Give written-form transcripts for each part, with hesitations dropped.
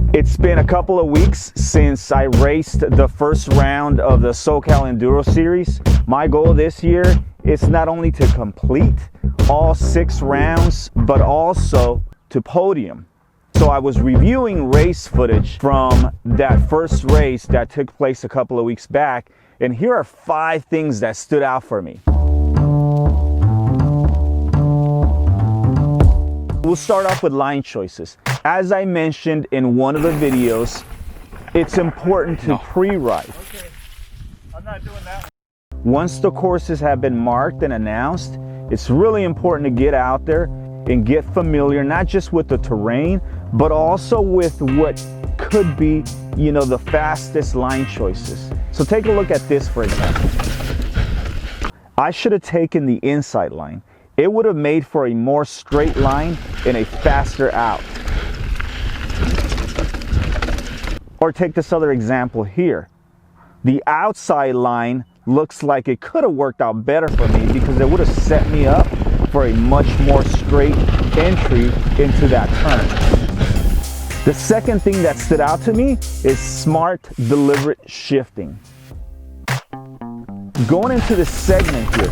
It's been a couple of weeks since I raced the first round of the SoCal Enduro Series. My goal this year is not only to complete all 6 rounds, but also to podium. So I was reviewing race footage from that first race that took place a couple of weeks back, and here are 5 things that stood out for me. We'll start off with line choices. As I mentioned in one of the videos, it's important to pre-ride. Okay, I'm not doing that. Once the courses have been marked and announced, it's really important to get out there and get familiar, not just with the terrain, but also with what could be, the fastest line choices. So take a look at this, for example. I should have taken the inside line. It would have made for a more straight line and a faster out. Or take this other example here. The outside line looks like it could have worked out better for me because it would have set me up for a much more straight entry into that turn. The second thing that stood out to me is smart, deliberate shifting. Going into this segment here,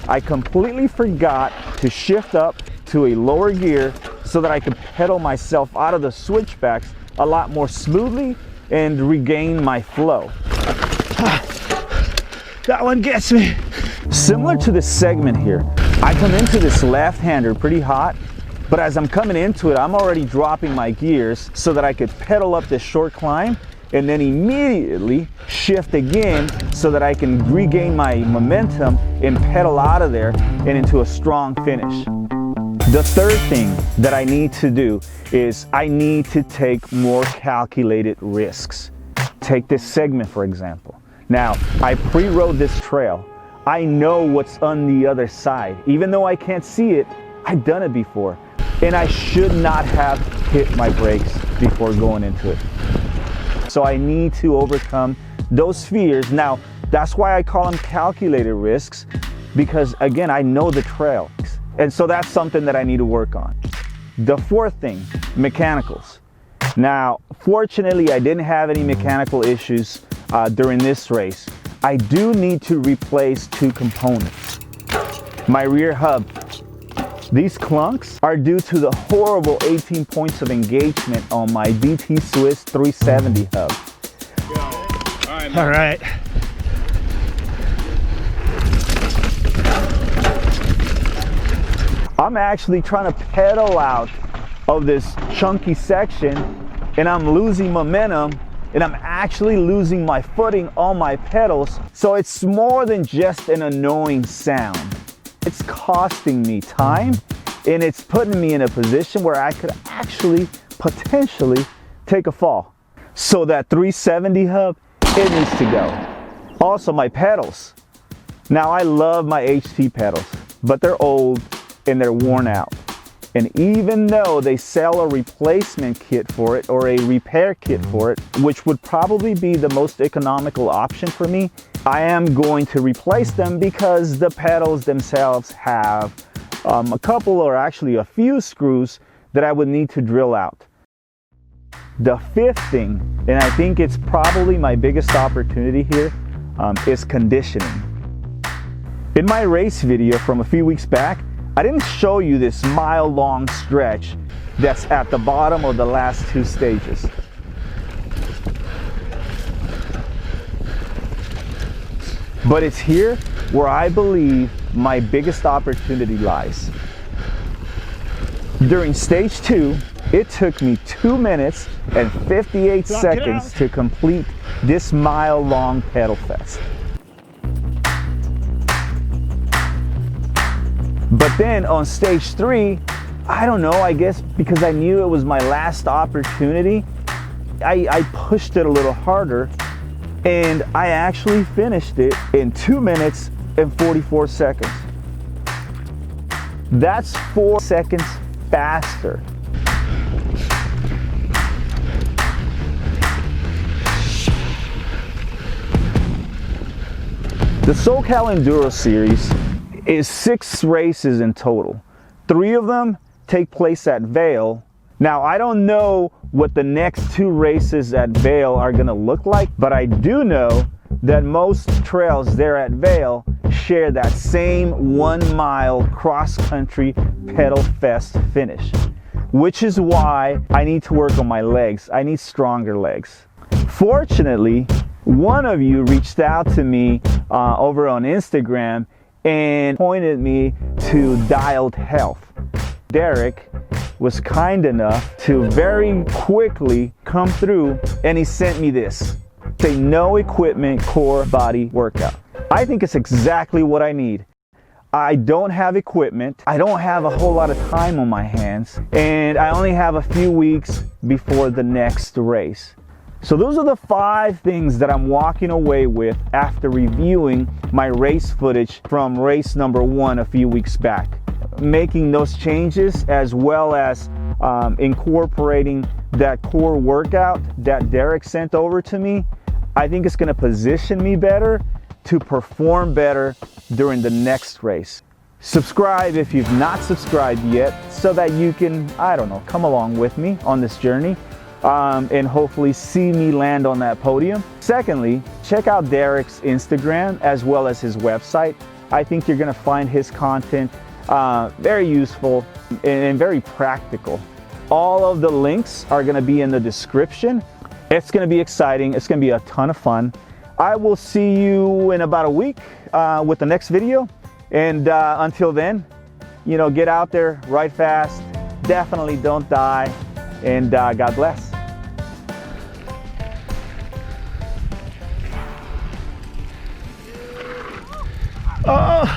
I completely forgot to shift up to a lower gear so that I could pedal myself out of the switchbacks a lot more smoothly and regain my flow. That one gets me. Similar to this segment here, I come into this left-hander pretty hot, but as I'm coming into it, I'm already dropping my gears so that I could pedal up this short climb and then immediately shift again so that I can regain my momentum and pedal out of there and into a strong finish. The third thing that I need to do is I need to take more calculated risks. Take this segment, for example. Now, I pre-rode this trail. I know what's on the other side. Even though I can't see it, I've done it before. And I should not have hit my brakes before going into it. So I need to overcome those fears. Now, that's why I call them calculated risks, because again, I know the trail. And so that's something that I need to work on. The fourth thing, mechanicals. Now, fortunately, I didn't have any mechanical issues during this race. I do need to replace 2 components. My rear hub. These clunks are due to the horrible 18 points of engagement on my DT Swiss 370 hub. All right. I'm actually trying to pedal out of this chunky section and I'm losing momentum and I'm actually losing my footing on my pedals. So it's more than just an annoying sound. It's costing me time and it's putting me in a position where I could actually potentially take a fall. So that 370 hub, it needs to go. Also my pedals. Now I love my HT pedals, but they're old and they're worn out. And even though they sell a replacement kit for it or a repair kit for it, which would probably be the most economical option for me, I am going to replace them because the pedals themselves have a couple or actually a few screws that I would need to drill out. The fifth thing, and I think it's probably my biggest opportunity here, is conditioning. In my race video from a few weeks back, I didn't show you this mile-long stretch that's at the bottom of the last 2 stages. But it's here where I believe my biggest opportunity lies. During stage 2, it took me 2 minutes and 58 seconds to complete this mile-long pedal fest. But then on stage 3, I don't know, I guess because I knew it was my last opportunity, I pushed it a little harder and I actually finished it in 2 minutes and 44 seconds. That's 4 seconds faster. The SoCal Enduro Series is 6 races in total. 3 of them take place at Vail, Now, I don't know what the next 2 races at Vail are gonna look like, but I do know that most trails there at Vail share that same 1 mile cross-country pedal fest finish, which is why I need to work on my legs. I need stronger legs. Fortunately, one of you reached out to me over on Instagram and pointed me to Dialed Health. Derek was kind enough to very quickly come through, and he sent me this. It's a no equipment core body workout. I think it's exactly what I need. I don't have equipment, I don't have a whole lot of time on my hands, and I only have a few weeks before the next race. So those are the 5 things that I'm walking away with after reviewing my race footage from race number 1 a few weeks back. Making those changes, as well as incorporating that core workout that Derek sent over to me, I think it's going to position me better to perform better during the next race. Subscribe if you've not subscribed yet, so that you can, I don't know, come along with me on this journey and hopefully see me land on that podium. Secondly, check out Derek's Instagram as well as his website. I think you're going to find his content very useful and very practical. All of the links are going to be in the description. It's going to be exciting. It's going to be a ton of fun. I will see you in about a week with the next video. And until then, you know, get out there, ride fast, definitely don't die, and God bless. Oh.